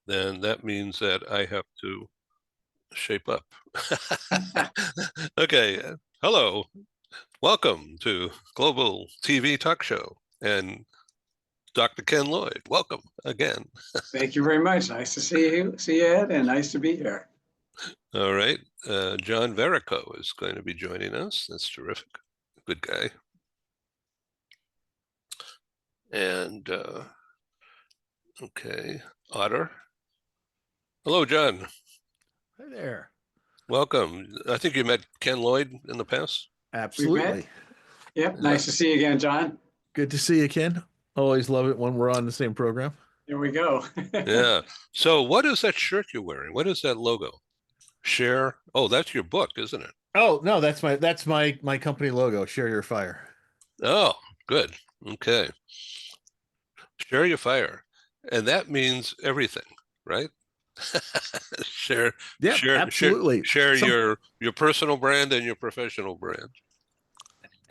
then that means that I have to shape up. Okay, hello, welcome to Global TV Talk Show, and Dr. Ken Lloyd, welcome again. Thank you very much. Nice to see you, Ed, and nice to be here. All right, John Verrico is going to be joining us. That's terrific. Good guy. And okay, Otter. Hello, John. Hi there. Welcome. I think you met Ken Lloyd in the past. Absolutely. Yep. Nice to see you again, John. Good to see you, Ken. Always love it when we're on the same program. Here we go. Yeah. So what is that shirt you're wearing? What is that logo? Share. Oh, that's your book, isn't it? Oh, no, that's my company logo, Share Your Fire. Oh, good. Okay. Share your fire. And that means everything, right? share Yeah, share absolutely. share your personal brand and your professional brand.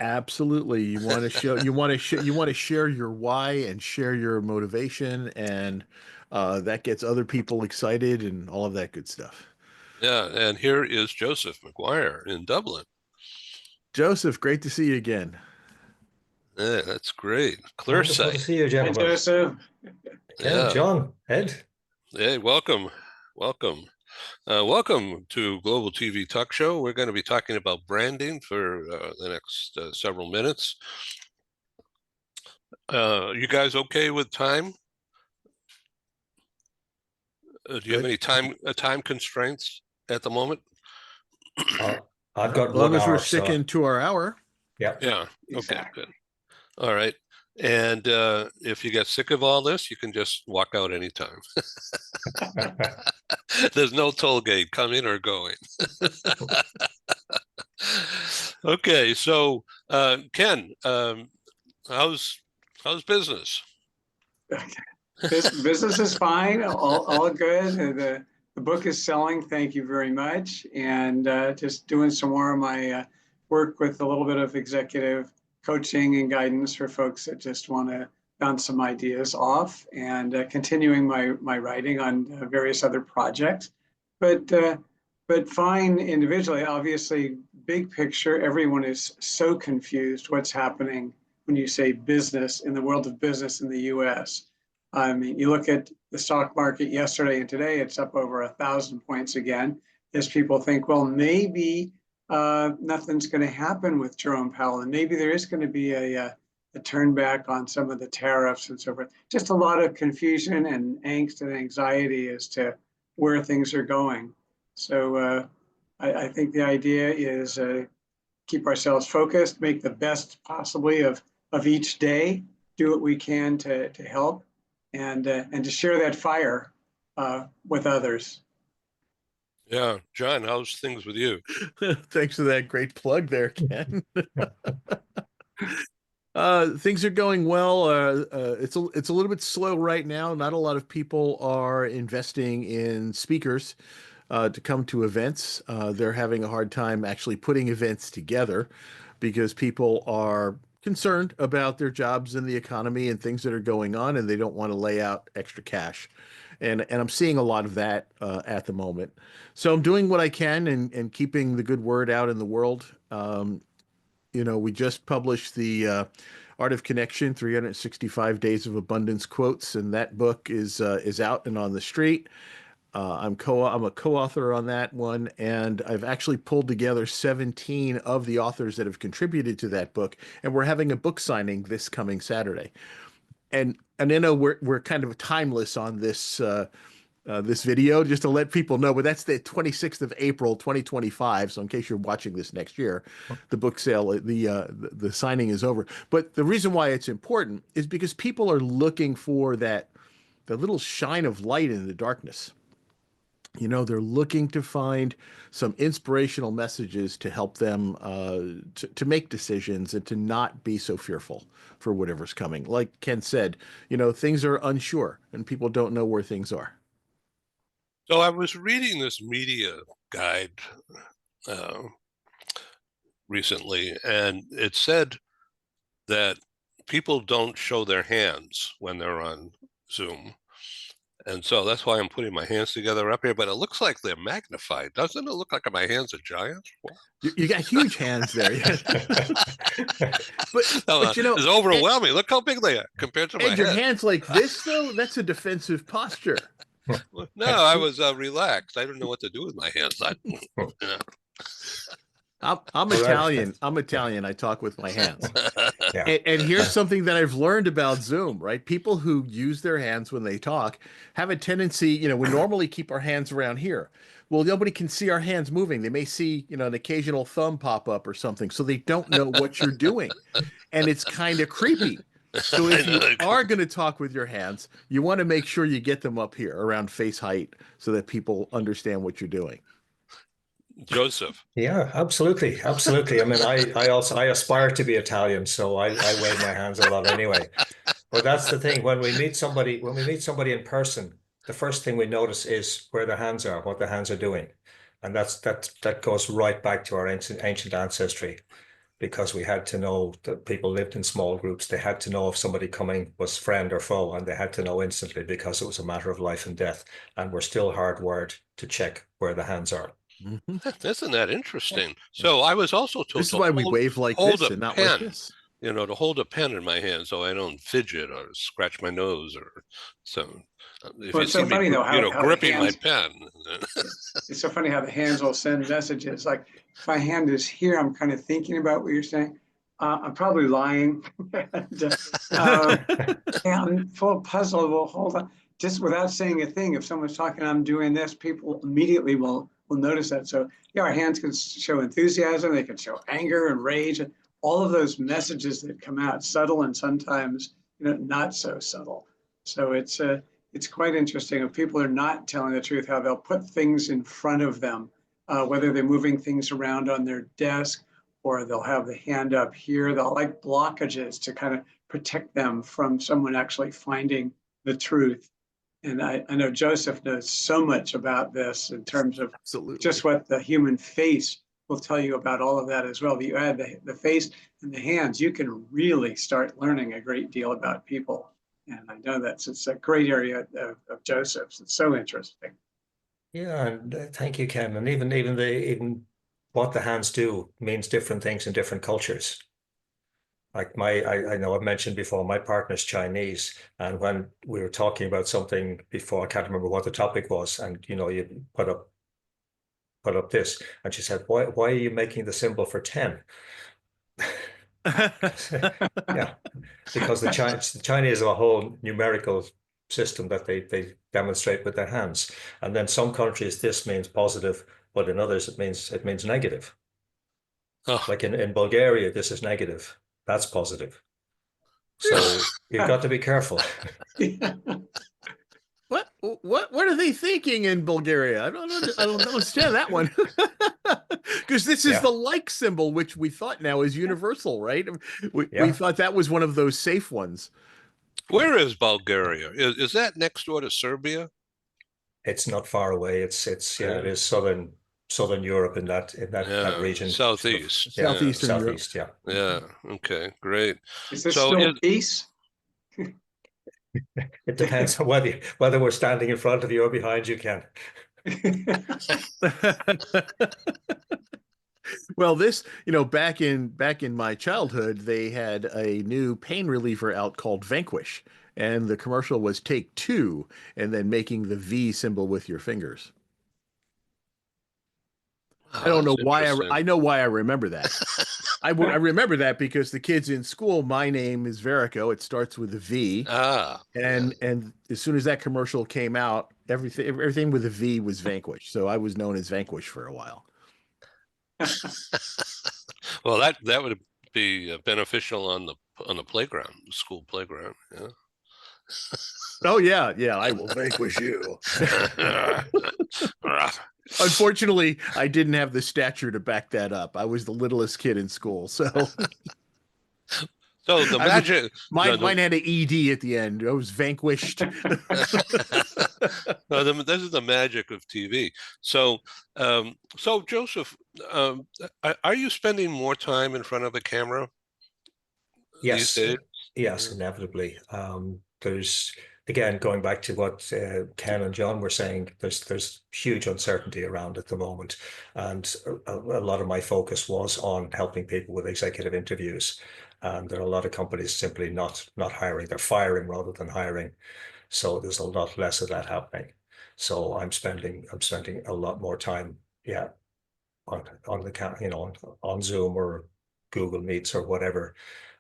Absolutely. You want to share your why and share your motivation, and that gets other people excited and all of that good stuff. Yeah, and here is Joseph McGuire in Dublin. Joseph, great to see you again. Yeah, that's great. Clear Wonderful sight. to see you, gentlemen. Hi, Joseph. Ken, Yeah. John, Ed. Hey, welcome. Welcome to Global TV Talk Show. We're going to be talking about branding for the next several minutes. You guys okay with time? Do you have any time constraints at the moment? I've got As long 1 as hour. we're sticking to our hour. Yeah. Yeah. Exactly. Okay, good. All right. And if you get sick of all this, you can just walk out anytime. There's no toll gate coming or going. Okay, so Ken, how's business? Business is fine. All good. The book is selling. Thank you very much. And just doing some more of my work with a little bit of executive coaching and guidance for folks that just want to bounce some ideas off, and continuing my writing on various other projects. But fine individually. Obviously, big picture, everyone is so confused what's happening when you say business in the world of business in the U.S. I mean, you look at the stock market yesterday and today, it's up over 1,000 points again. As people think, well, maybe nothing's going to happen with Jerome Powell, and maybe there is going to be a turn back on some of the tariffs and so forth. Just a lot of confusion and angst and anxiety as to where things are going. So I think the idea is keep ourselves focused, make the best possibly of each day, do what we can to help, and to share that fire with others. Yeah, John, how's things with you? Thanks for that great plug there, Ken. Things are going well. It's a little bit slow right now. Not a lot of people are investing in speakers to come to events. They're having a hard time actually putting events together because people are concerned about their jobs and the economy and things that are going on, and they don't want to lay out extra cash. And I'm seeing a lot of that at the moment. So I'm doing what I can and keeping the good word out in the world. We just published the Art of Connection, 365 Days of Abundance Quotes, and that book is out and on the street. I'm a co-author on that one, and I've actually pulled together 17 of the authors that have contributed to that book, and we're having a book signing this coming Saturday. And I know we're kind of timeless on this this video, just to let people know, but that's the 26th of April, 2025. So in case you're watching this next year, the book sale, the signing is over. But the reason why it's important is because people are looking for the little shine of light in the darkness. They're looking to find some inspirational messages to help them to make decisions and to not be so fearful for whatever's coming. Like Ken said, things are unsure and people don't know where things are. So I was reading this media guide recently, and it said that people don't show their hands when they're on Zoom. And so that's why I'm putting my hands together up here, but it looks like they're magnified. Doesn't it look like my hands are giant? You got huge hands there. But It's overwhelming. Look how big they are compared to my and your head. hands like this, though, that's a defensive posture. No, I was relaxed. I didn't know what to do with my hands. I'm Italian. I'm Italian. I talk with my hands. Yeah. And here's something that I've learned about Zoom, right? People who use their hands when they talk have a tendency, we normally keep our hands around here. Well, nobody can see our hands moving. They may see, an occasional thumb pop up or something, so they don't know what you're doing. And it's kind of creepy. So if you are going to talk with your hands, you want to make sure you get them up here around face height so that people understand what you're doing. Joseph. Yeah, absolutely. Absolutely. I mean, I aspire to be Italian, so I wave my hands a lot anyway. But that's the thing. When we meet somebody in person, the first thing we notice is where their hands are, what their hands are doing. And that goes right back to our ancient ancestry, because we had to know that people lived in small groups. They had to know if somebody coming was friend or foe, and they had to know instantly because it was a matter of life and death. And we're still hardwired to check where the hands are. Isn't that interesting? So I was also told This is why we wave like this and not like this. To hold a pen in my hand so I don't fidget or scratch my nose or so. If Well, you it's see so me, funny, though, how the gripping my hands- pen. It's so funny how the hands will send messages. Like if my hand is here, I'm kind of thinking about what you're saying. I'm probably lying. And I'm full of puzzle. Well, hold on. Just without saying a thing, if someone's talking, I'm doing this, people immediately will notice that. So yeah, our hands can show enthusiasm, they can show anger and rage, and all of those messages that come out, subtle and sometimes not so subtle. So it's quite interesting. If people are not telling the truth, how they'll put things in front of them, whether they're moving things around on their desk or they'll have the hand up here. They'll like blockages to kind of protect them from someone actually finding the truth. And I know Joseph knows so much about this in terms of Absolutely. just what the human face will tell you about all of that as well. But you add the face and the hands, you can really start learning a great deal about people. And I know it's a great area of Joseph's. It's so interesting. Yeah, and thank you, Ken. And even what the hands do means different things in different cultures. Like I know I've mentioned before, my partner's Chinese, and when we were talking about something before, I can't remember what the topic was, and you put up this, and she said, "Why are you making the symbol for 10?" Yeah, because the Chinese have a whole numerical system that they demonstrate with their hands, and then some countries this means positive, but in others it means negative. Oh. Like in Bulgaria, this is negative. That's positive. So you've got to be careful. What are they thinking in Bulgaria? I don't understand that one. Because this is the like symbol, which we thought now is universal, right? We thought that was one of those safe ones. Where is Bulgaria? Is that next door to Serbia? It's not far away. It is southern Europe in that region. Southeast. Southeastern Europe. Southeast, yeah. Yeah. Okay, great. Is this still peace? It depends on whether we're standing in front of you or behind you, Ken. Well, this, back in my childhood, they had a new pain reliever out called Vanquish, and the commercial was take two and then making the V symbol with your fingers. Oh, I don't know why I know why I remember that. I remember that because the kids in school, my name is Verrico. It starts with a V. And as soon as that commercial came out, everything with a V was Vanquish. So I was known as Vanquish for a while. Well, that would be beneficial on the playground, the school playground. Yeah. Oh yeah, I will vanquish you. Unfortunately, I didn't have the stature to back that up. I was the littlest kid in school, so. So the magic. Mine had an ED at the end. I was vanquished. No, this is the magic of TV. So, so Joseph, are you spending more time in front of a camera? Yes. These days? Yes, inevitably. There's again, going back to what Ken and John were saying, there's huge uncertainty around at the moment, and a lot of my focus was on helping people with executive interviews. And there are a lot of companies simply not hiring; they're firing rather than hiring. So there's a lot less of that happening. So I'm spending a lot more time, yeah, on the on Zoom or Google Meets or whatever.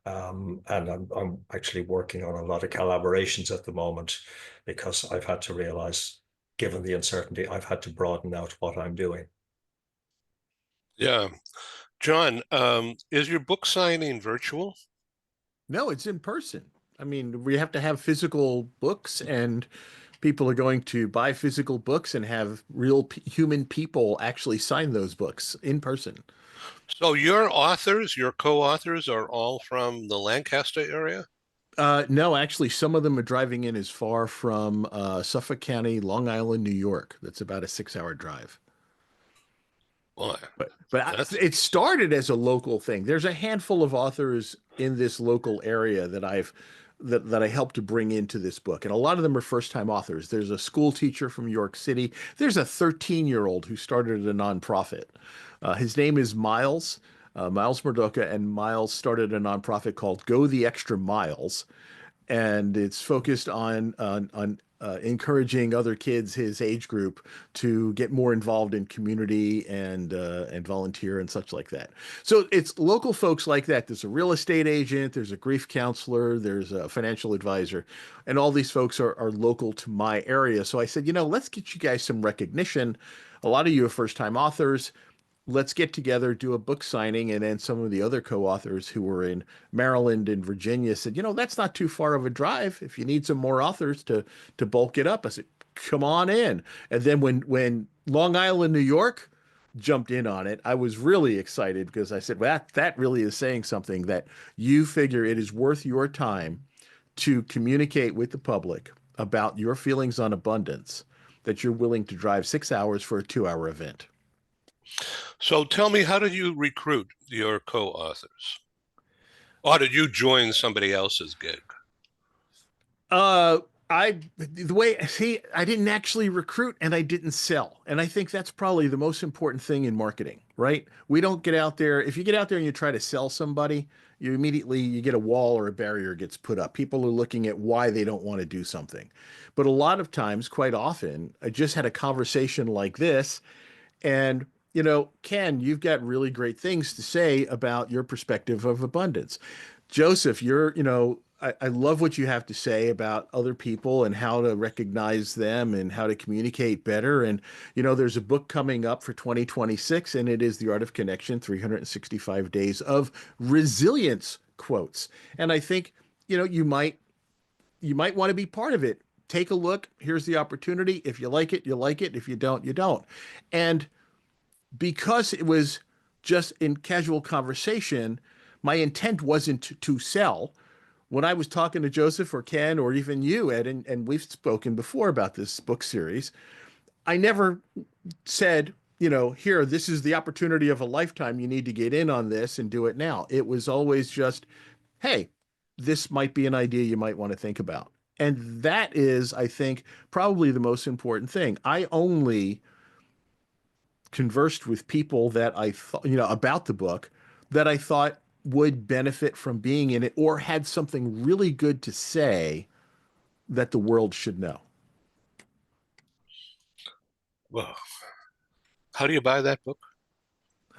And I'm actually working on a lot of collaborations at the moment because I've had to realize, given the uncertainty, I've had to broaden out what I'm doing. Yeah. John, is your book signing virtual? No, it's in person. I mean, we have to have physical books, and people are going to buy physical books and have real human people actually sign those books in person. So your authors, your co-authors are all from the Lancaster area? No, actually, some of them are driving in as far from Suffolk County, Long Island, New York. That's about a 6-hour drive. Boy, But that's it started as a local thing. There's a handful of authors in this local area that that I helped to bring into this book, and a lot of them are first-time authors. There's a school teacher from New York City. There's a 13-year-old who started a nonprofit. His name is Miles. Miles Murdoka, and Miles started a nonprofit called Go the Extra Miles, and it's focused on encouraging other kids his age group to get more involved in community and volunteer and such like that. So it's local folks like that. There's a real estate agent, there's a grief counselor, there's a financial advisor, and all these folks are local to my area. So I said, let's get you guys some recognition. A lot of you are first-time authors. Let's get together, do a book signing. And then some of the other co-authors who were in Maryland and Virginia said, that's not too far of a drive. If you need some more authors to bulk it up, I said, come on in. And then when Long Island, New York jumped in on it, I was really excited because I said, well, that really is saying something, that you figure it is worth your time to communicate with the public about your feelings on abundance, that you're willing to drive 6 hours for a 2-hour event. so tell me, how did you recruit your co-authors? Or did you join somebody else's gig? Uh, I didn't actually recruit and I didn't sell. And I think that's probably the most important thing in marketing, right? We don't get out there. If you get out there and you try to sell somebody, you get a wall or a barrier gets put up. People are looking at why they don't want to do something. But a lot of times, quite often, I just had a conversation like this, and Ken, you've got really great things to say about your perspective of abundance. Joseph, I love what you have to say about other people and how to recognize them and how to communicate better. And, there's a book coming up for 2026, and it is The Art of Connection, 365 Days of Resilience quotes. And I think, you might want to be part of it. Take a look. Here's the opportunity. If you like it, you like it. If you don't, you don't. And because it was just in casual conversation, my intent wasn't to sell. When I was talking to Joseph or Ken or even you, Ed, and we've spoken before about this book series, I never said, here, this is the opportunity of a lifetime. You need to get in on this and do it now. It was always just, hey, this might be an idea you might want to think about. And that is, I think, probably the most important thing. I only conversed with people that I thought, about the book, that I thought would benefit from being in it or had something really good to say that the world should know. Well, how do you buy that book?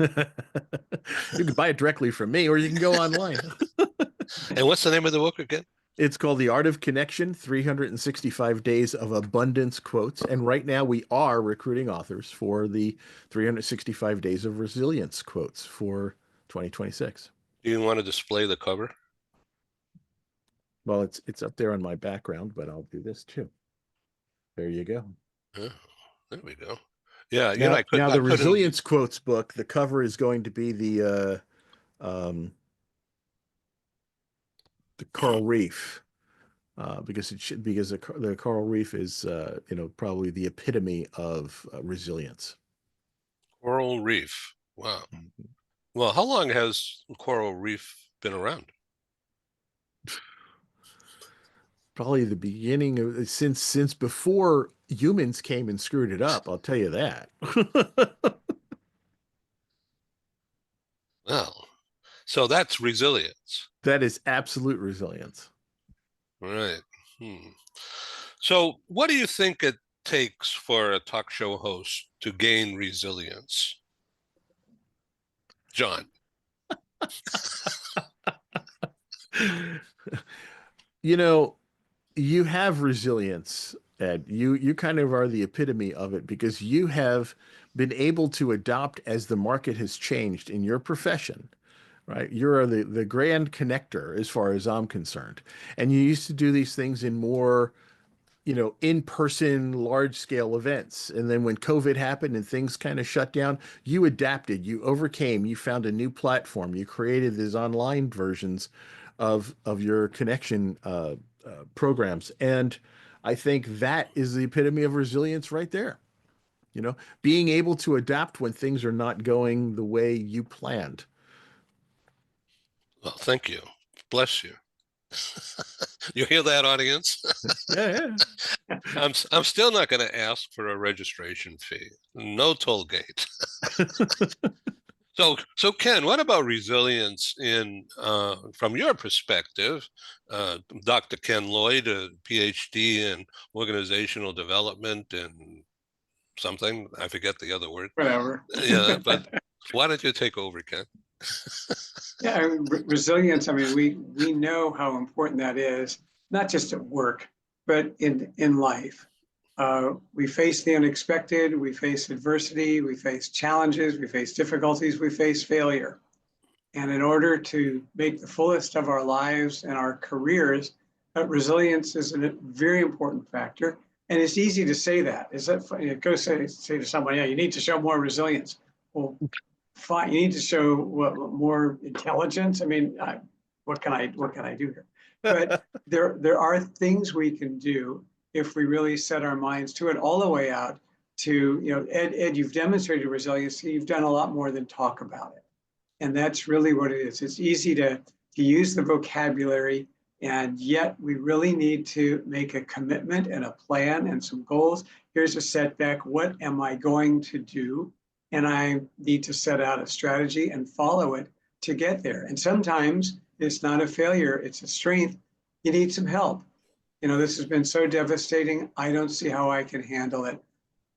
You can buy it directly from me, or you can go online. And what's the name of the book again? It's called The Art of Connection, 365 Days of Abundance Quotes. And right now we are recruiting authors for the 365 Days of Resilience Quotes for 2026. Do you want to display the cover? Well, it's up there on my background, but I'll do this too. There you go. Oh, there we go. Yeah, Now, I couldn't. the Resilience Quotes book, the cover is going to be the coral reef, because the coral reef is probably the epitome of resilience. Coral reef. Wow. Mm-hmm. Well, how long has coral reef been around? probably the beginning of since before humans came and screwed it up. I'll tell you that. Well, so that's resilience. That is absolute resilience. Right. Hmm. So what do you think it takes for a talk show host to gain resilience? John. You know, you have resilience, Ed. You kind of are the epitome of it because you have been able to adopt as the market has changed in your profession, right? You're the grand connector as far as I'm concerned. And you used to do these things in more, in-person large scale events. And then when COVID happened and things kind of shut down, you adapted, you overcame, you found a new platform, you created these online versions of your connection programs. And I think that is the epitome of resilience right there. Being able to adapt when things are not going the way you planned. Well, thank you. Bless you. You hear that, audience? Yeah, I'm still not going to ask for a registration fee. No toll gate. So Ken, what about resilience in from your perspective? Dr. Ken Lloyd, a PhD in organizational development and something. I forget the other word. Whatever. Yeah, but why don't you take over, Ken? Yeah, resilience. I mean, we know how important that is, not just at work, but in life. We face the unexpected, we face adversity, we face challenges, we face difficulties, we face failure. And in order to make the fullest of our lives and our careers, resilience is a very important factor. And it's easy to say that. Is that go say to someone, yeah, you need to show more resilience. Well, fine, you need to show more intelligence. I mean, what can I do here? But there are things we can do if we really set our minds to it all the way out to, Ed, you've demonstrated resilience. You've done a lot more than talk about it. And that's really what it is. It's easy to use the vocabulary, and yet we really need to make a commitment and a plan and some goals. Here's a setback. What am I going to do? And I need to set out a strategy and follow it to get there. And sometimes it's not a failure, it's a strength. You need some help. This has been so devastating. I don't see how I can handle it.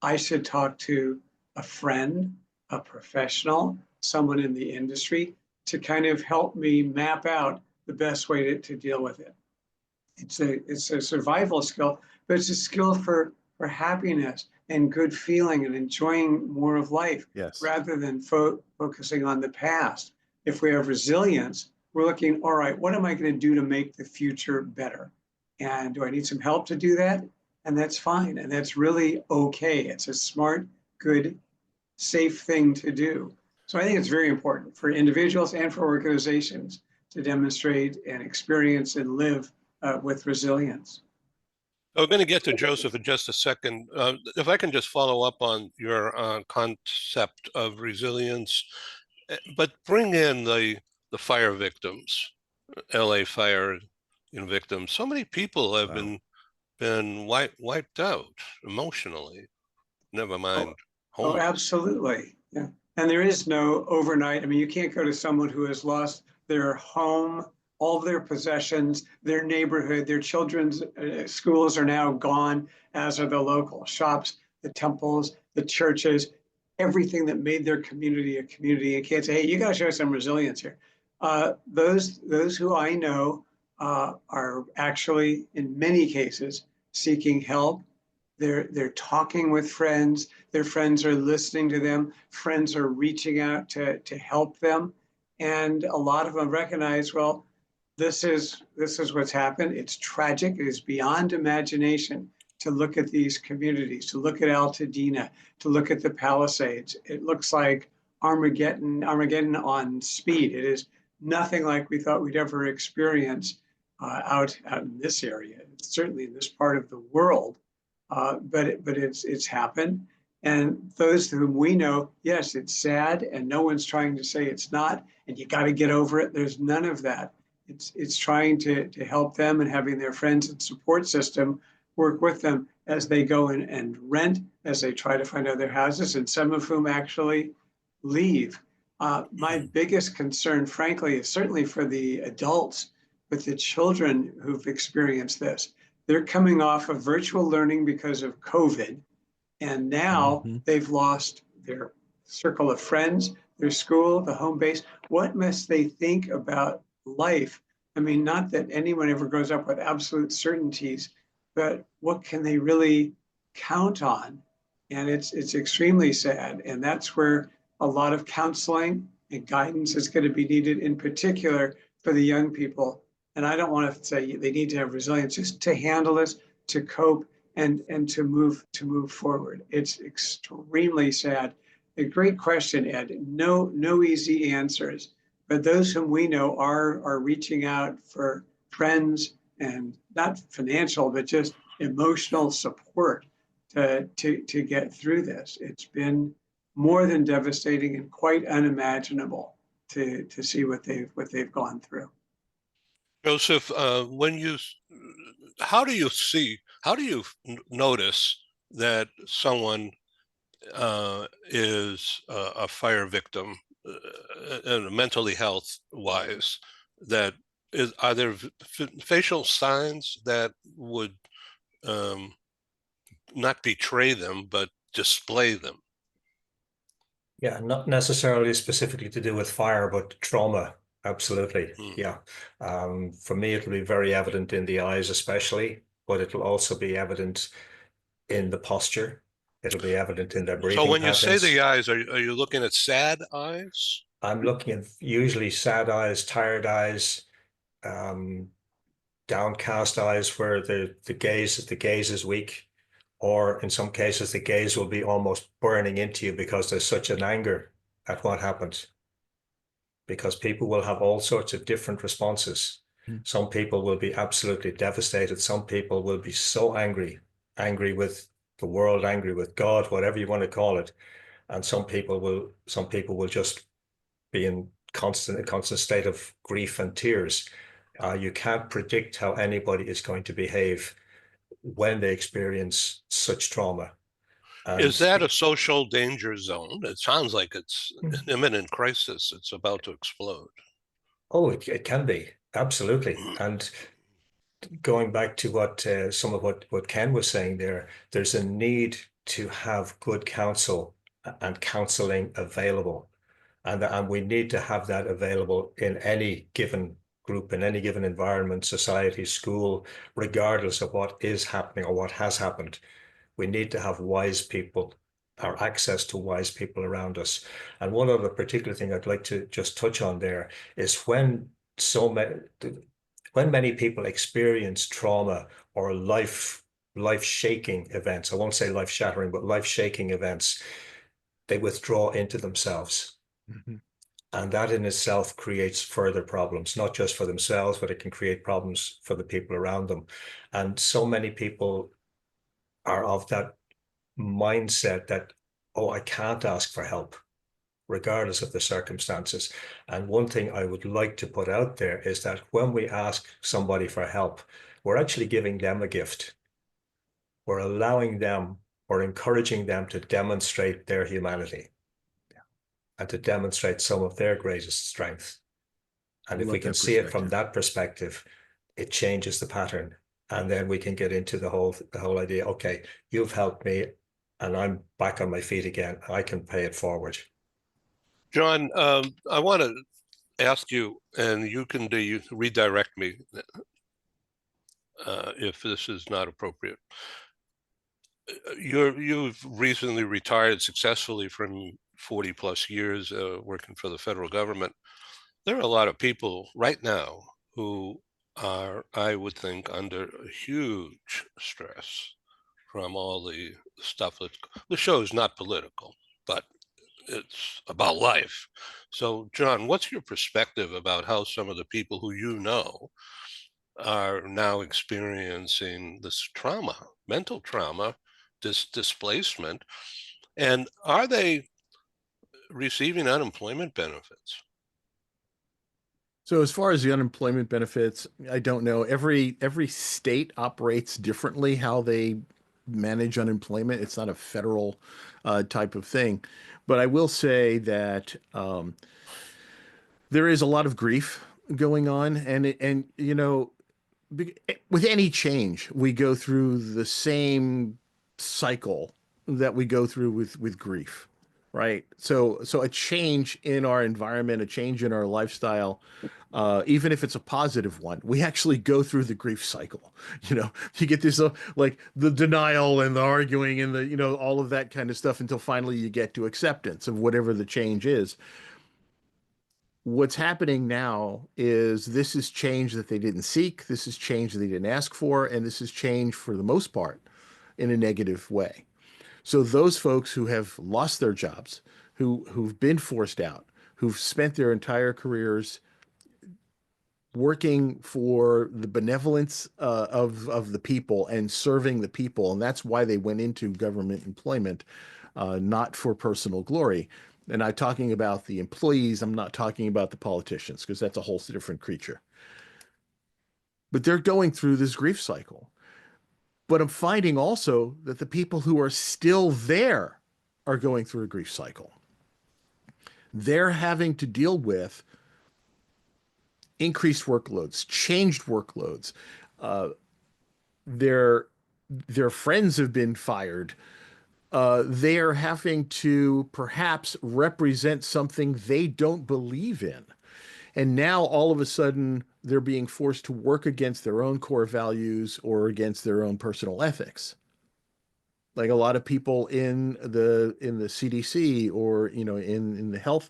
I should talk to a friend, a professional, someone in the industry to kind of help me map out the best way to deal with it. It's a survival skill, but it's a skill for happiness and good feeling and enjoying more of life. Yes. Rather than focusing on the past. If we have resilience, we're looking, all right, what am I going to do to make the future better? And do I need some help to do that? And that's fine. And that's really okay. It's a smart, good, safe thing to do. So I think it's very important for individuals and for organizations to demonstrate and experience and live with resilience. I'm going to get to Joseph in just a second. If I can just follow up on your concept of resilience, but bring in the fire victims, LA fire victims. So many people have been wiped out emotionally. Never mind. Oh, absolutely. Yeah. And there is no overnight. I mean, you can't go to someone who has lost their home, all of their possessions, their neighborhood, their children's schools are now gone, as are the local shops, the temples, the churches, everything that made their community a community. You can't say, hey, you got to show some resilience here. Those who I know are actually, in many cases, seeking help. They're talking with friends. Their friends are listening to them. Friends are reaching out to help them. And a lot of them recognize, well, this is what's happened. It's tragic. It is beyond imagination to look at these communities, to look at Altadena, to look at the Palisades. It looks like Armageddon on speed. It is nothing like we thought we'd ever experience out in this area, certainly in this part of the world. But it's happened. And those whom we know, yes, it's sad, and no one's trying to say it's not, and you got to get over it. There's none of that. It's trying to help them and having their friends and support system work with them as they go and rent, as they try to find other houses, and some of whom actually leave. My biggest concern, frankly, is certainly for the adults, but the children who've experienced this. They're coming off of virtual learning because of COVID, and now they've lost their circle of friends, their school, the home base. What must they think about life? I mean, not that anyone ever grows up with absolute certainties, but what can they really count on? And it's extremely sad. And that's where a lot of counseling and guidance is going to be needed, in particular for the young people. And I don't want to say they need to have resilience, just to handle this, to cope, and to move forward. It's extremely sad. A great question, Ed. No easy answers, but those whom we know are reaching out for friends, and not financial, but just emotional support to get through this. It's been more than devastating and quite unimaginable to see what they've gone through. Joseph, how do you notice that someone is a fire victim, mentally health wise? Are there facial signs that would not betray them, but display them? Yeah, not necessarily specifically to do with fire, but trauma. Absolutely. Yeah. For me, it'll be very evident in the eyes, especially, but it'll also be evident in the posture. It'll be evident in their breathing So when you say patterns. the eyes, are you looking at sad eyes? I'm looking at usually sad eyes, tired eyes, downcast eyes where the gaze is weak, or in some cases the gaze will be almost burning into you because there's such an anger at what happened. Because people will have all sorts of different responses. Some people will be absolutely devastated. Some people will be so angry with the world, angry with God, whatever you want to call it. And some people will just be in a constant state of grief and tears. You can't predict how anybody is going to behave when they experience such trauma. Is that a social danger zone? It sounds like it's an imminent crisis. It's about to explode. Oh, it can be. Absolutely. And going back to what some of what Ken was saying there, there's a need to have good counsel and counseling available. And we need to have that available in any given group, in any given environment, society, school, regardless of what is happening or what has happened. We need to have wise people, or access to wise people around us. And one other particular thing I'd like to just touch on there is when many people experience trauma or life-shaking events, I won't say life-shattering, but life-shaking events, they withdraw into themselves. And that in itself creates further problems, not just for themselves, but it can create problems for the people around them. And so many people are of that mindset that, oh, I can't ask for help, regardless of the circumstances. And one thing I would like to put out there is that when we ask somebody for help, we're actually giving them a gift. We're allowing them or encouraging them to demonstrate their humanity and to demonstrate some of their greatest strength. And if we can see it from that perspective, it changes the pattern. And then we can get into the whole idea, okay, you've helped me and I'm back on my feet again. I can pay it forward. John, I want to ask you, and you can redirect me if this is not appropriate. You've recently retired successfully from 40 plus years working for the federal government. There are a lot of people right now who are, I would think, under huge stress from all the stuff the show is not political, but it's about life. So, John, what's your perspective about how some of the people who you know are now experiencing this trauma, mental trauma, this displacement, and are they receiving unemployment benefits? So as far as the unemployment benefits, I don't know. Every state operates differently how they manage unemployment. It's not a federal type of thing. But I will say that there is a lot of grief going on, and with any change, we go through the same cycle that we go through with grief, right? So a change in our environment, a change in our lifestyle, even if it's a positive one, we actually go through the grief cycle. You get this like the denial and the arguing and the all of that kind of stuff until finally you get to acceptance of whatever the change is. What's happening now is this is change that they didn't seek, this is change that they didn't ask for, and this is change for the most part in a negative way. So those folks who have lost their jobs, who've been forced out, who've spent their entire careers working for the benevolence of the people and serving the people, and that's why they went into government employment, not for personal glory. And I'm talking about the employees. I'm not talking about the politicians because that's a whole different creature. But they're going through this grief cycle. But I'm finding also that the people who are still there are going through a grief cycle. They're having to deal with increased workloads, changed workloads. Uh, their friends have been fired. They are having to perhaps represent something they don't believe in. And now all of a sudden they're being forced to work against their own core values or against their own personal ethics. Like a lot of people in the CDC or in the health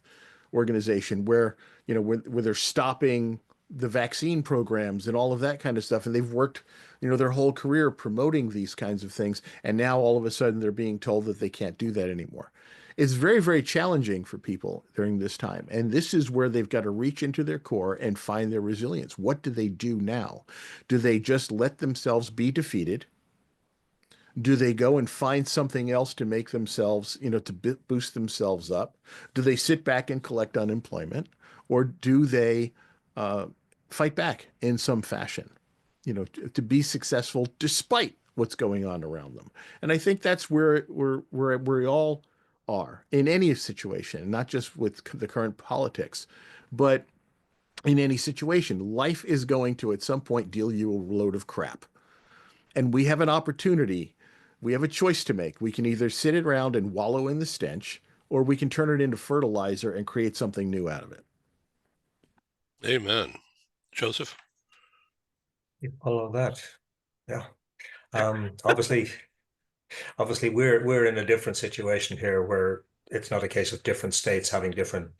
organization where they're stopping the vaccine programs and all of that kind of stuff, and they've worked their whole career promoting these kinds of things, and now all of a sudden they're being told that they can't do that anymore. It's very, very challenging for people during this time, and this is where they've got to reach into their core and find their resilience. What do they do now? Do they just let themselves be defeated? Do they go and find something else to make themselves, to boost themselves up? Do they sit back and collect unemployment? Or do they uh, fight back in some fashion, to be successful despite what's going on around them? And I think that's where we all are in any situation, not just with the current politics, but in any situation. Life is going to, at some point, deal you a load of crap. And we have an opportunity. We have a choice to make. We can either sit around and wallow in the stench, or we can turn it into fertilizer and create something new out of it. Amen. Joseph? You follow that. Yeah. Obviously we're in a different situation here where it's not a case of different states having different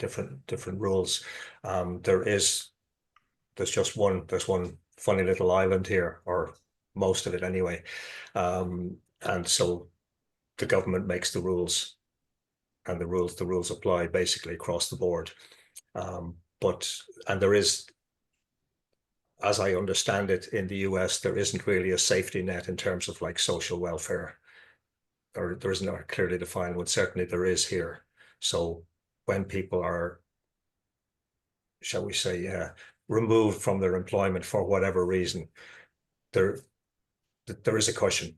rules. There's one funny little island here, or most of it anyway. And so the government makes the rules, and the rules apply basically across the board. And there is, as I understand it, in the US, there isn't really a safety net in terms of like social welfare, or there isn't a clearly defined one. Certainly there is here. So when people are, shall we say, removed from their employment for whatever reason, there is a cushion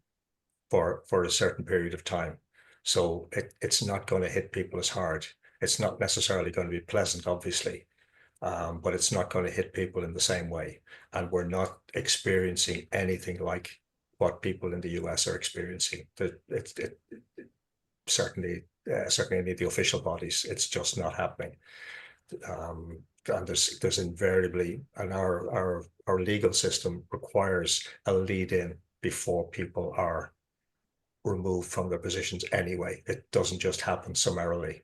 for a certain period of time. So it's not going to hit people as hard. It's not necessarily going to be pleasant, obviously, but it's not going to hit people in the same way. And we're not experiencing anything like what people in the US are experiencing. Certainly in the official bodies, it's just not happening. And there's invariably, and our legal system requires a lead in before people are removed from their positions anyway. It doesn't just happen summarily.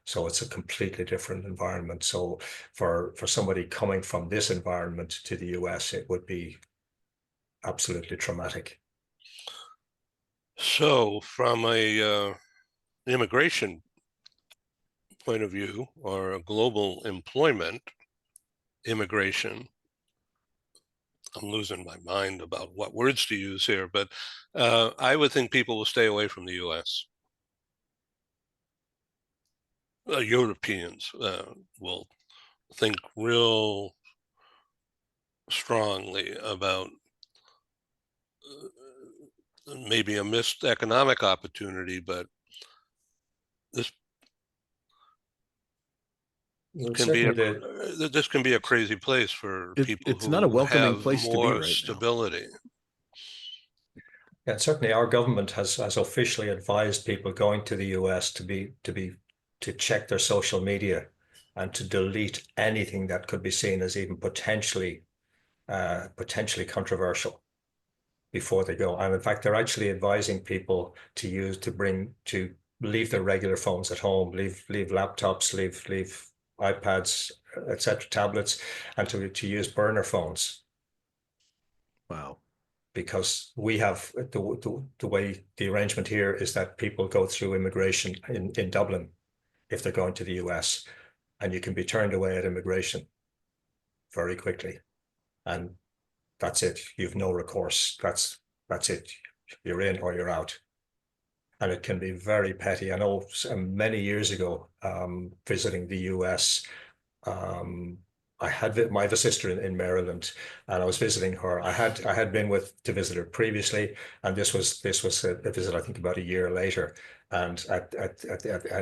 So it's a completely different environment. So for somebody coming from this environment to the US, it would be absolutely traumatic. So from a immigration point of view, or a global employment immigration, I'm losing my mind about what words to use here, but I would think people will stay away from the US. Europeans will think real strongly about maybe a missed economic opportunity, but this Well, can be certainly this can be a crazy place for people It's not a who welcoming have place to be more right now. stability. yeah, certainly our government has officially advised people going to the US to check their social media and to delete anything that could be seen as even potentially controversial before they go. And in fact, they're actually advising people to leave their regular phones at home, leave laptops, leave iPads, etc., tablets, and to use burner phones. Wow. Because we have the way the arrangement here is that people go through immigration in Dublin if they're going to the US, and you can be turned away at immigration very quickly. And that's it. You've no recourse. That's it. You're in or you're out. And it can be very petty. I know many years ago, visiting the US, I have a sister in Maryland, and I was visiting her. I had been to visit her previously, and this was a visit I think about a year later. And at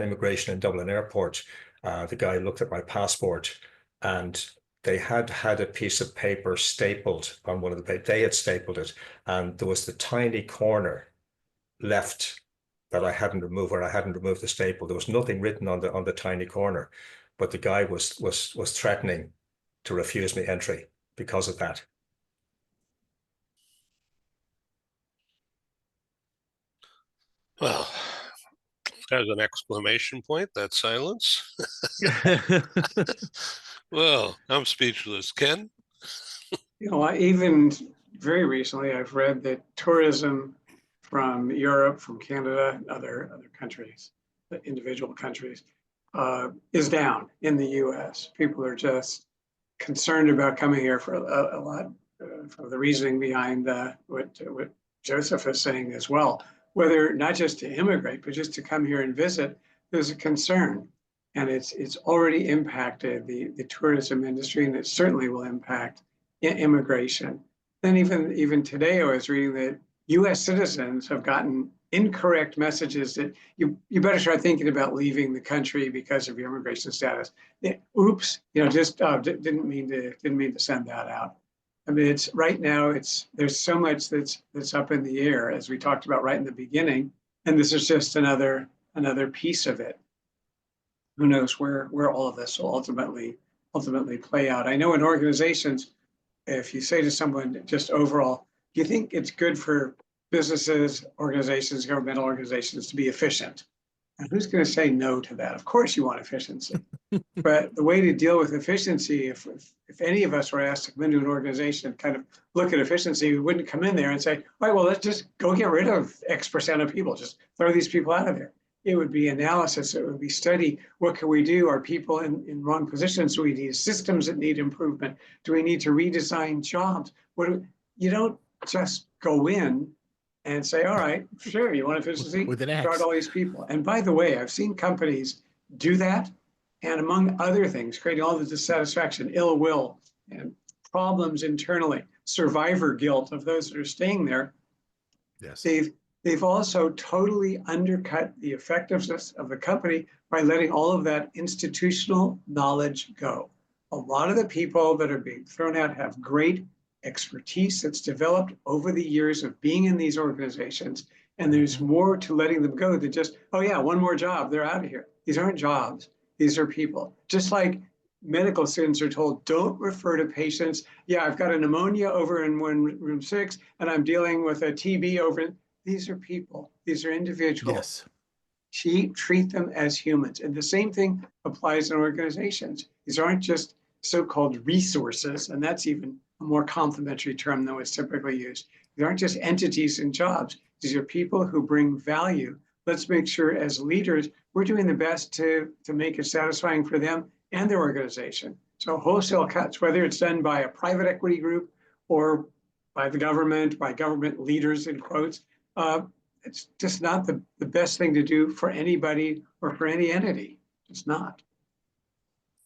immigration in Dublin Airport, the guy looked at my passport, and they had a piece of paper stapled on one of the papers. They had stapled it, and there was the tiny corner left that I hadn't removed, where I hadn't removed the staple. There was nothing written on the tiny corner, but the guy was threatening to refuse me entry because of that. Well, there's an exclamation point, that silence. Well, I'm speechless. Ken? You know, even very recently, I've read that tourism from Europe, from Canada, other countries, individual countries, is down in the US. People are just concerned about coming here for a lot for the reasoning behind what Joseph is saying as well. Whether not just to immigrate, but just to come here and visit, there's a concern. And it's already impacted the tourism industry, and it certainly will impact immigration. Then even today, I was reading that U.S. citizens have gotten incorrect messages that you better start thinking about leaving the country because of your immigration status. Oops, just didn't mean to send that out. I mean, it's right now. There's so much that's up in the air, as we talked about right in the beginning, and this is just another piece of it. Who knows where all of this will ultimately play out? I know in organizations, if you say to someone just overall, do you think it's good for businesses, organizations, governmental organizations to be efficient? And who's going to say no to that? Of course you want efficiency. But the way to deal with efficiency, if any of us were asked to come into an organization and kind of look at efficiency, we wouldn't come in there and say, all right, well, let's just go get rid of X% of people. Just throw these people out of there. It would be analysis. It would be study. What can we do? Are people in wrong positions? Do we need systems that need improvement? Do we need to redesign jobs? You don't just go in and say, all right, sure, you want efficiency? With an axe. Start all these people. And by the way, I've seen companies do that. And among other things, creating all the dissatisfaction, ill will, and problems internally, survivor guilt of those that are staying there. Yes. They've also totally undercut the effectiveness of the company by letting all of that institutional knowledge go. A lot of the people that are being thrown out have great expertise that's developed over the years of being in these organizations. And there's more to letting them go than just, oh yeah, one more job, they're out of here. These aren't jobs, these are people. Just like medical students are told, don't refer to patients. Yeah, I've got a pneumonia over in room 6, and I'm dealing with a TB over in. These are people. These are individuals. Yes. Treat them as humans. And the same thing applies in organizations. These aren't just so-called resources, and that's even a more complimentary term than what's typically used. These aren't just entities and jobs. These are people who bring value. Let's make sure as leaders, we're doing the best to make it satisfying for them and their organization. So wholesale cuts, whether it's done by a private equity group or by the government, by government leaders in quotes, it's just not the best thing to do for anybody or for any entity. It's not.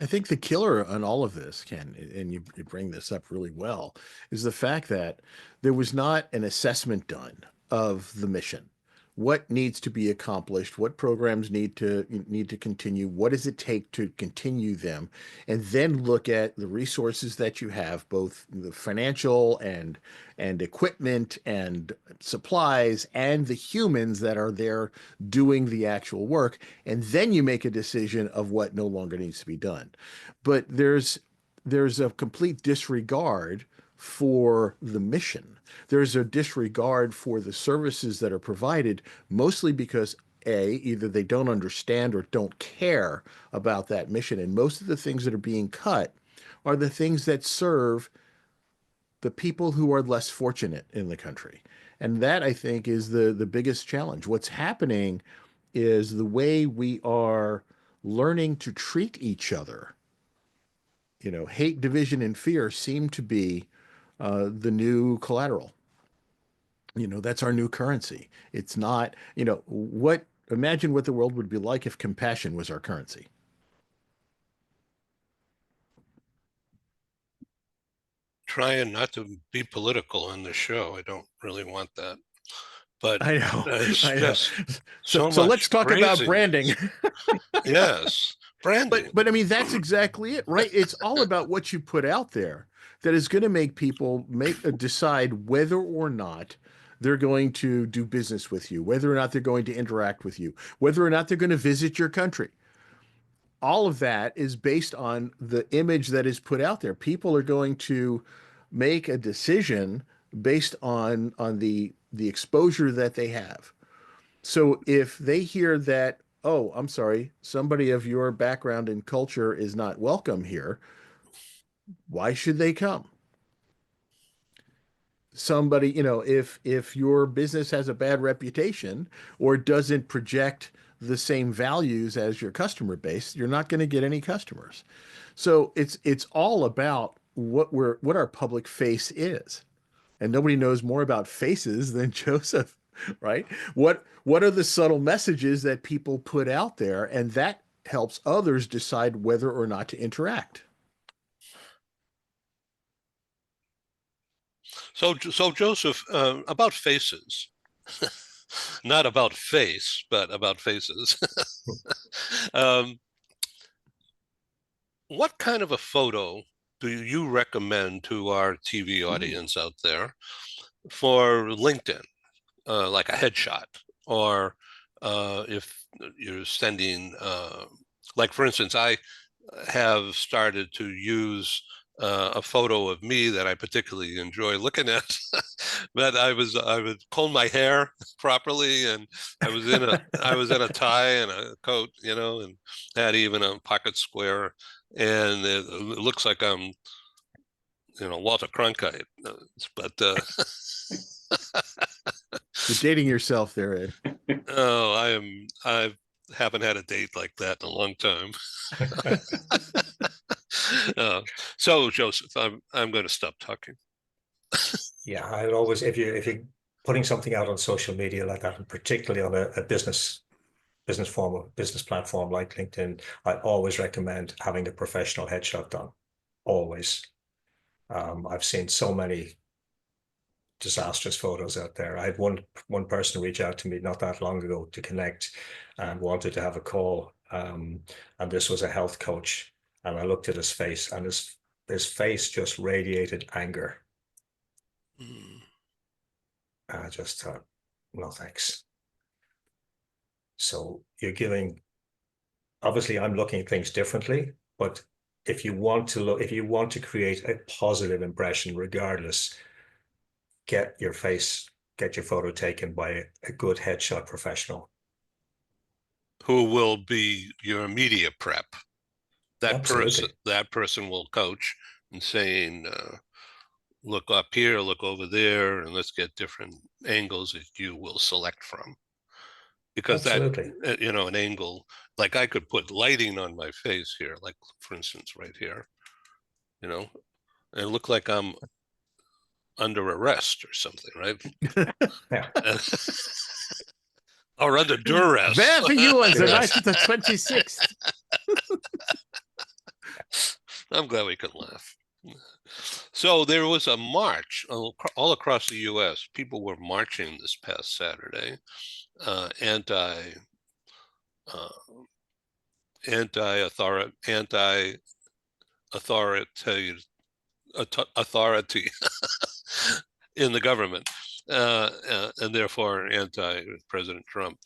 I think the killer on all of this, Ken, and you bring this up really well, is the fact that there was not an assessment done of the mission. What needs to be accomplished? What programs need to continue? What does it take to continue them? And then look at the resources that you have, both the financial and equipment and supplies and the humans that are there doing the actual work. And then you make a decision of what no longer needs to be done. But there's a complete disregard for the mission. There's a disregard for the services that are provided, mostly because either they don't understand or don't care about that mission. And most of the things that are being cut are the things that serve the people who are less fortunate in the country. And that, I think, is the biggest challenge. What's happening is the way we are learning to treat each other. Hate, division, and fear seem to be the new collateral. That's our new currency. It's not, imagine what the world would be like if compassion was our currency. Trying not to be political in the show. I don't really want that. But I know. it's I know. just So much let's talk about crazy. branding. Yes, branding. But I mean, that's exactly it, right? It's all about what you put out there that is going to make people decide whether or not they're going to do business with you, whether or not they're going to interact with you, whether or not they're going to visit your country. All of that is based on the image that is put out there. People are going to make a decision based on the exposure that they have. So if they hear that, oh, I'm sorry, somebody of your background and culture is not welcome here, why should they come? Somebody, if your business has a bad reputation or doesn't project the same values as your customer base, you're not going to get any customers. So it's all about what our public face is. And nobody knows more about faces than Joseph, right? What are the subtle messages that people put out there, and that helps others decide whether or not to interact. So Joseph, about faces, not about face, but about faces. What kind of a photo do you recommend to our TV audience out there for LinkedIn, like a headshot, or if you're sending, like for instance, I have started to use a photo of me that I particularly enjoy looking at. But I would comb my hair properly, and I was in a tie and a coat, and had even a pocket square, and it looks like I'm, Walter Cronkite. But You're dating yourself there, Ed. oh, I haven't had a date like that in a long time. So Joseph, I'm going to stop talking. Yeah, I'd always, if you're putting something out on social media like that, and particularly on a business platform like LinkedIn, I always recommend having a professional headshot done. Always. I've seen so many disastrous photos out there. I had one person reach out to me not that long ago to connect and wanted to have a call. And this was a health coach. And I looked at his face, and his face just radiated anger. And I just thought, no thanks. So obviously I'm looking at things differently, but if you want to create a positive impression, regardless, get your photo taken by a good headshot professional. Who will be your media prep. That person will coach and saying, look up here, look over there, and let's get different angles that you will select from. Because Absolutely. that, an angle, like I could put lighting on my face here, like for instance, right here, and look like I'm under arrest or something, right? Yeah. Or under duress. Wer für you on the night of the 26th. I'm glad we can laugh. So there was a march all across the U.S. People were marching this past Saturday, anti uh, authority in the government, and therefore anti-President Trump.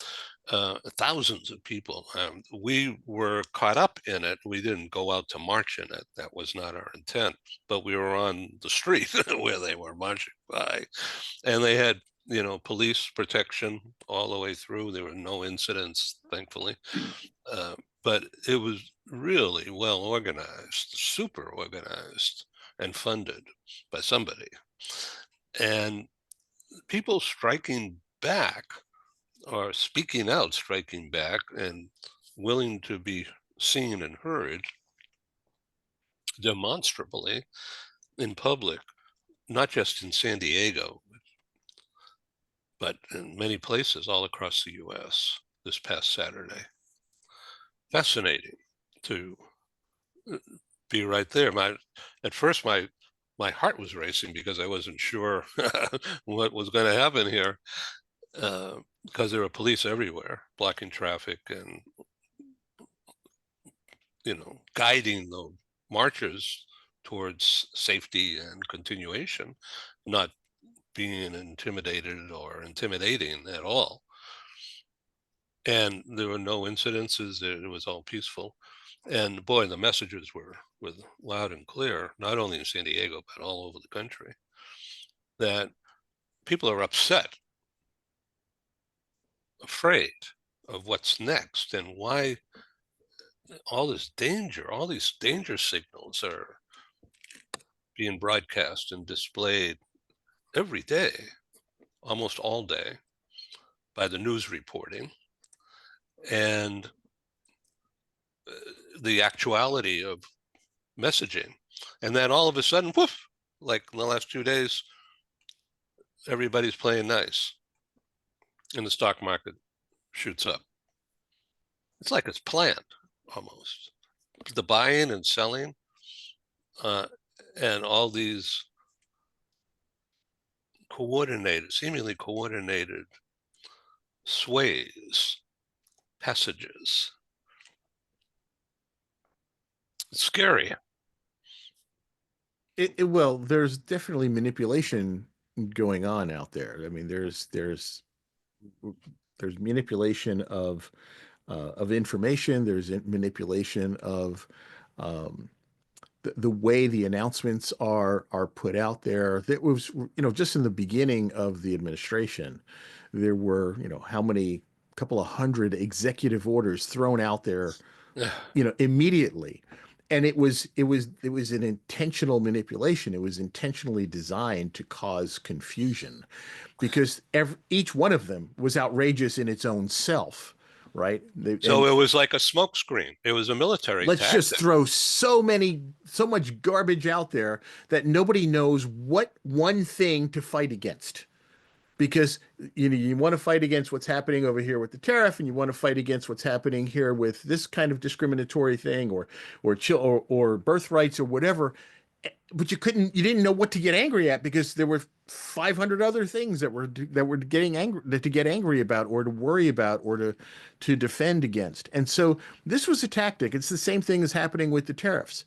Thousands of people. We were caught up in it. We didn't go out to march in it. That was not our intent. But we were on the street where they were marching by, and they had, police protection all the way through. There were no incidents, thankfully. But it was really well organized, super organized, and funded by somebody. And people striking back, or speaking out, striking back, and willing to be seen and heard demonstrably in public, not just in San Diego, but in many places all across the US this past Saturday. Fascinating to be right there. At first, my heart was racing because I wasn't sure what was going to happen here, because there were police everywhere blocking traffic and guiding the marchers towards safety and continuation, not being intimidated or intimidating at all. And there were no incidences. It was all peaceful. And boy, the messages were loud and clear, not only in San Diego, but all over the country, that people are upset, afraid of what's next, and why all these danger signals are being broadcast and displayed every day, almost all day, by the news reporting. And the actuality of messaging. And then all of a sudden, whoof, like in the last 2 days, everybody's playing nice and the stock market shoots up. It's like it's planned almost. The buying and selling, and all these seemingly coordinated sways, passages. It's scary. Well, there's definitely manipulation going on out there. I mean, there's manipulation of information. There's manipulation of the way the announcements are put out there. That was, just in the beginning of the administration, there were, how many, couple of hundred executive orders thrown out there, immediately. And it was an intentional manipulation. It was intentionally designed to cause confusion, because each one of them was outrageous in its own self, right? So it was like a smokescreen. It was a military Let's tactic. just throw so much garbage out there that nobody knows what one thing to fight against. Because you want to fight against what's happening over here with the tariff, and you want to fight against what's happening here with this kind of discriminatory thing, or birthrights or whatever. But you didn't know what to get angry at, because there were 500 other things that were getting angry, to get angry about, or to worry about, or to defend against. And so this was a tactic. It's the same thing as happening with the tariffs.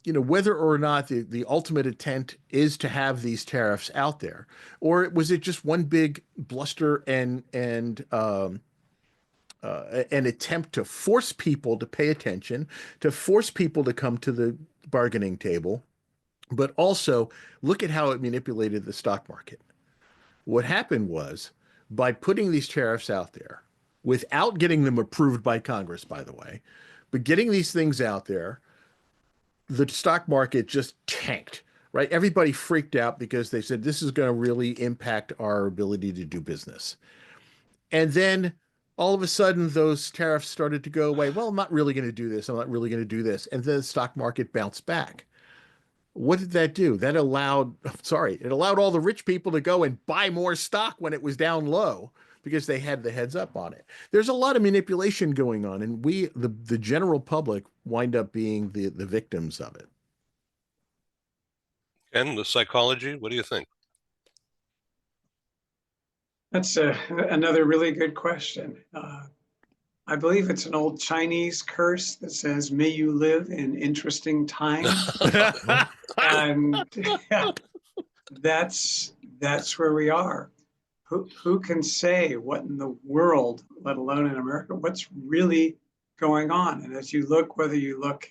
Whether or not the ultimate intent is to have these tariffs out there, or was it just one big bluster and an attempt to force people to pay attention, to force people to come to the bargaining table, but also look at how it manipulated the stock market. What happened was, by putting these tariffs out there, without getting them approved by Congress, by the way, but getting these things out there, the stock market just tanked, right? Everybody freaked out because they said, this is going to really impact our ability to do business. And then all of a sudden, those tariffs started to go away. Well, I'm not really going to do this. I'm not really going to do this. And then the stock market bounced back. What did that do? That allowed all the rich people to go and buy more stock when it was down low, because they had the heads up on it. There's a lot of manipulation going on, and we, the general public, wind up being the victims of it. And the psychology, what do you think? That's another really good question. I believe it's an old Chinese curse that says, "May you live in interesting times." And that's where we are. Who can say what in the world, let alone in America, what's really going on? And as you look, whether you look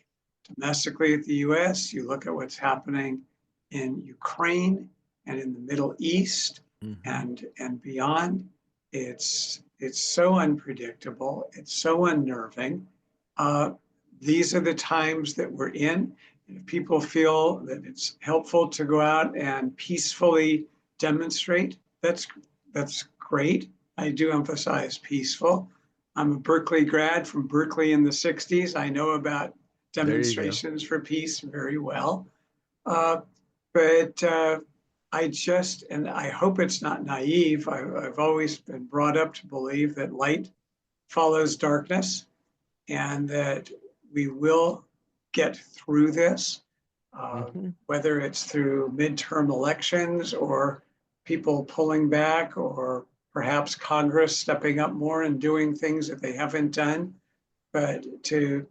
domestically at the US, you look at what's happening in Ukraine and in the Middle East and beyond, it's so unpredictable, it's so unnerving. These are the times that we're in. If people feel that it's helpful to go out and peacefully demonstrate, that's great. I do emphasize peaceful. I'm a Berkeley grad from Berkeley in the 60s. I know about demonstrations for peace very well. But and I hope it's not naive. I've always been brought up to believe that light follows darkness and that we will get through this, whether it's through midterm elections or people pulling back or perhaps Congress stepping up more and doing things that they haven't done. But to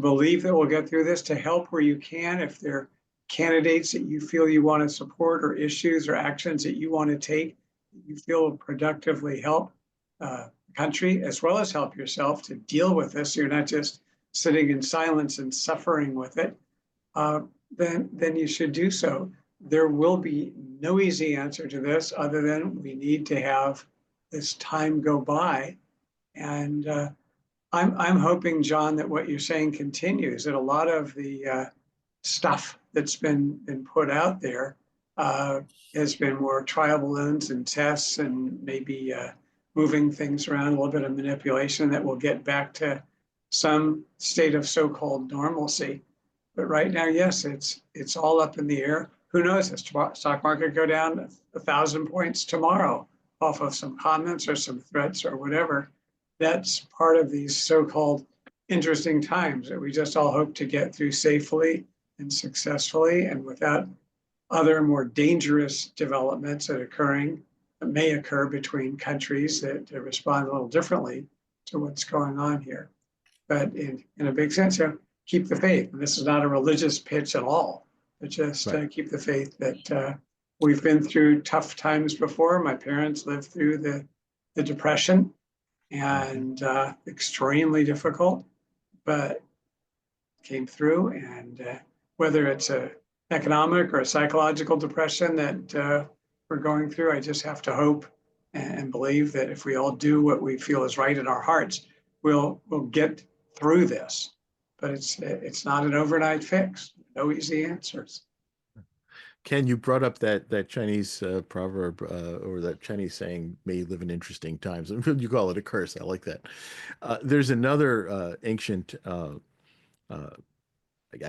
believe that we'll get through this, to help where you can, if there are candidates that you feel you want to support or issues or actions that you want to take, you feel will productively help the country as well as help yourself to deal with this. So you're not just sitting in silence and suffering with it, then you should do so. There will be no easy answer to this other than we need to have this time go by. And I'm hoping, John, that what you're saying continues, that a lot of the stuff that's been put out there has been more trial balloons and tests and maybe moving things around, a little bit of manipulation that will get back to some state of so-called normalcy. But right now, yes, it's all up in the air. Who knows? The stock market go down 1,000 points tomorrow off of some comments or some threats or whatever. That's part of these so-called interesting times that we just all hope to get through safely and successfully and without other more dangerous developments that may occur between countries that respond a little differently to what's going on here. But in a big sense, keep the faith. And this is not a religious pitch at all, but just keep the faith that we've been through tough times before. My parents lived through the Depression and extremely difficult, but came through. And whether it's an economic or a psychological depression that we're going through, I just have to hope and believe that if we all do what we feel is right in our hearts, we'll get through this. But it's not an overnight fix. No easy answers. Ken, you brought up that Chinese proverb or that Chinese saying, "May you live in interesting times." You call it a curse. I like that. There's another ancient, I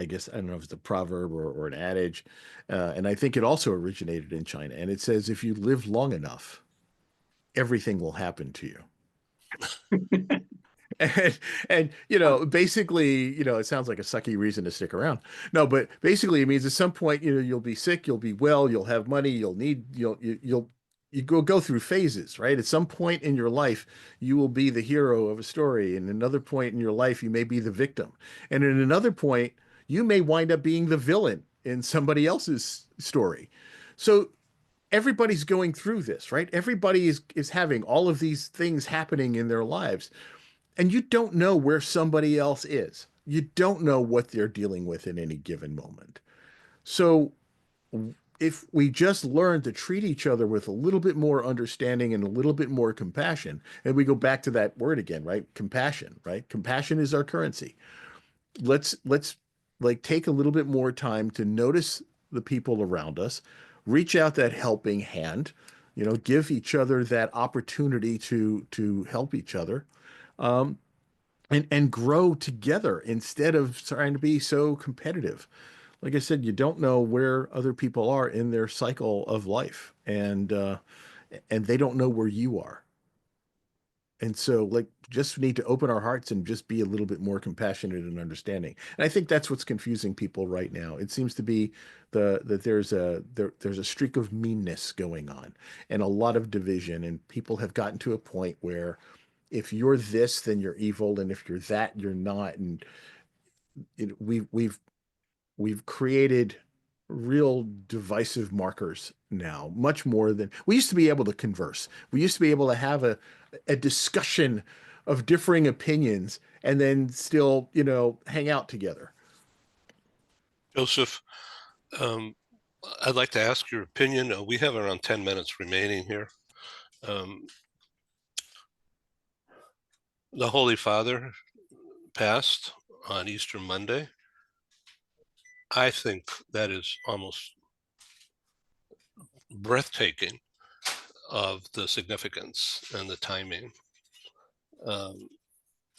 guess, I don't know if it's a proverb or an adage, and I think it also originated in China. And it says, if you live long enough, everything will happen to you. And basically, it sounds like a sucky reason to stick around. No, but basically it means at some point, you'll be sick, you'll be well, you'll have money, you'll go through phases, right? At some point in your life, you will be the hero of a story. And another point in your life, you may be the victim. And at another point, you may wind up being the villain in somebody else's story. So everybody's going through this, right? Everybody is having all of these things happening in their lives. And you don't know where somebody else is. You don't know what they're dealing with in any given moment. So if we just learn to treat each other with a little bit more understanding and a little bit more compassion, and we go back to that word again, right? Compassion, right? Compassion is our currency. Let's like take a little bit more time to notice the people around us, reach out that helping hand, give each other that opportunity to help each other. And grow together instead of trying to be so competitive. Like I said, you don't know where other people are in their cycle of life, and they don't know where you are. And so, like, just need to open our hearts and just be a little bit more compassionate and understanding. And I think that's what's confusing people right now. It seems to be that there's a streak of meanness going on and a lot of division, and people have gotten to a point where if you're this, then you're evil, and if you're that, you're not. And we've created real divisive markers now, much more than we used to be able to converse. We used to be able to have a discussion of differing opinions and then still, hang out together. Joseph, I'd like to ask your opinion. We have around 10 minutes remaining here. The Holy Father passed on Easter Monday. I think that is almost breathtaking of the significance and the timing.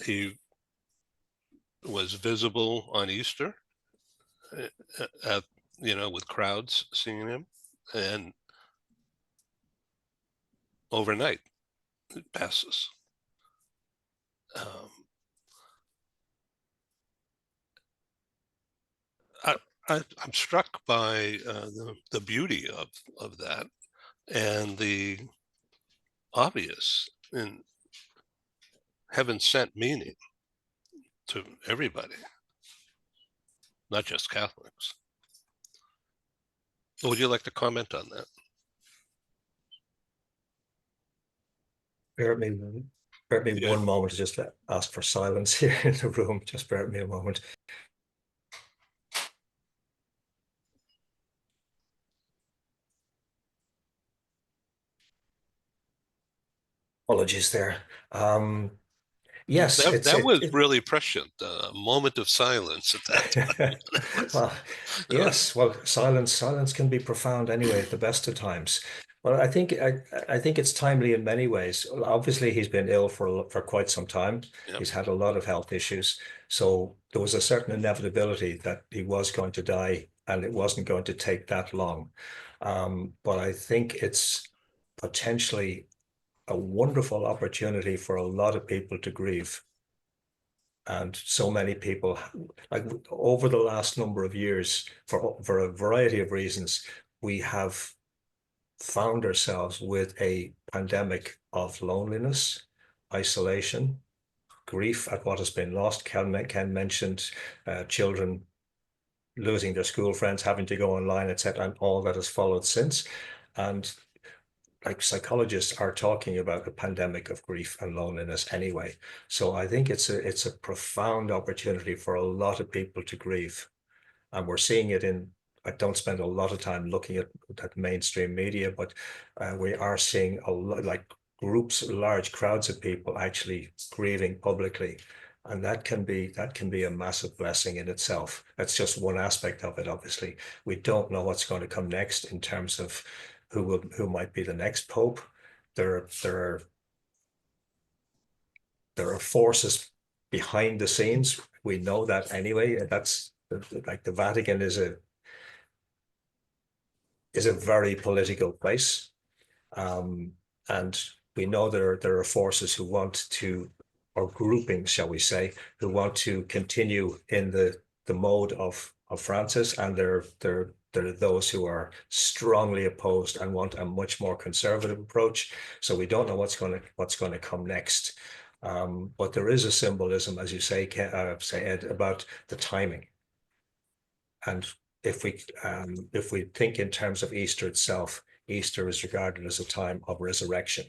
He was visible on Easter with crowds seeing him, and overnight it passes. I'm struck by the beauty of that and the obvious and heaven sent meaning to everybody, not just Catholics. Would you like to comment on that? Bear with me Yeah. one moment to just ask for silence here in the room. Just bear with me a moment. Apologies there. Yes, that was really prescient. A moment of silence at that time. Well, yes. Well, silence can be profound anyway at the best of times. Well, I think it's timely in many ways. Well, obviously, he's been ill for quite some time. Yep. He's had a lot of health issues, so there was a certain inevitability that he was going to die, and it wasn't going to take that long. But I think it's potentially a wonderful opportunity for a lot of people to grieve. And so many people, like over the last number of years, for a variety of reasons, we have found ourselves with a pandemic of loneliness, isolation, grief at what has been lost. Ken mentioned children losing their school friends, having to go online, etc., and all that has followed since. And like psychologists are talking about a pandemic of grief and loneliness anyway. So I think it's a profound opportunity for a lot of people to grieve. And we're seeing it I don't spend a lot of time looking at mainstream media, but we are seeing a lot, like groups, large crowds of people actually grieving publicly. And that can be a massive blessing in itself. That's just one aspect of it, obviously. We don't know what's going to come next in terms of who might be the next pope. There are forces behind the scenes. We know that anyway. That's like the Vatican is a very political place, and we know there are forces who want to, or groupings, shall we say, who want to continue in the mode of Francis, and there are those who are strongly opposed and want a much more conservative approach. So we don't know what's going to come next. But there is a symbolism, as you say, Ed, about the timing. And if we think in terms of Easter itself, Easter is regarded as a time of resurrection.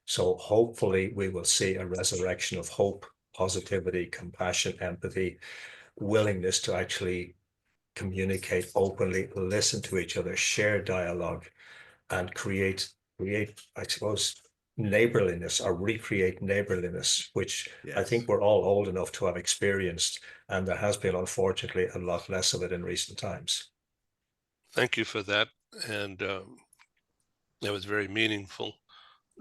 So hopefully we will see a resurrection of hope, positivity, compassion, empathy, willingness to actually communicate openly, listen to each other, share dialogue, and create, I suppose, neighborliness, or recreate neighborliness, which I think we're all old enough to have experienced, and there has been, unfortunately, a lot less of it in recent times. Thank you for that, and that was very meaningful.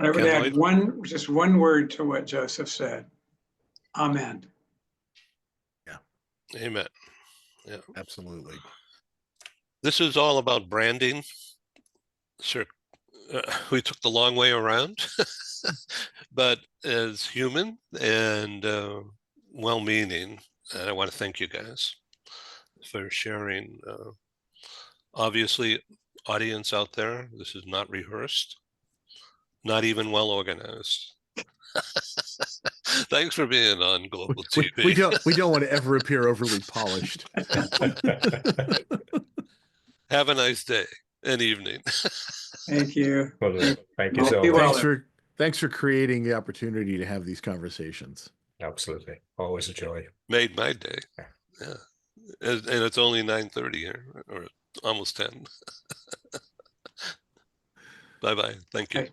I would Ken add Lloyd? just one word to what Joseph said. Amen. Amen. Yeah, Absolutely. this is all about branding. Sir, we took the long way around. but as human and well-meaning. And I want to thank you guys for sharing. Obviously, audience out there, this is not rehearsed, not even well organized. Thanks for being on Global TV. We don't want to ever appear overly polished. Have a nice day and evening. Thank you. Well, thank you Well, so be well. much. Thanks for creating the opportunity to have these conversations. Absolutely. Always a joy. Made my day. Yeah. And it's only 9:30 here, or almost 10. Bye-bye. Thank you. Bye.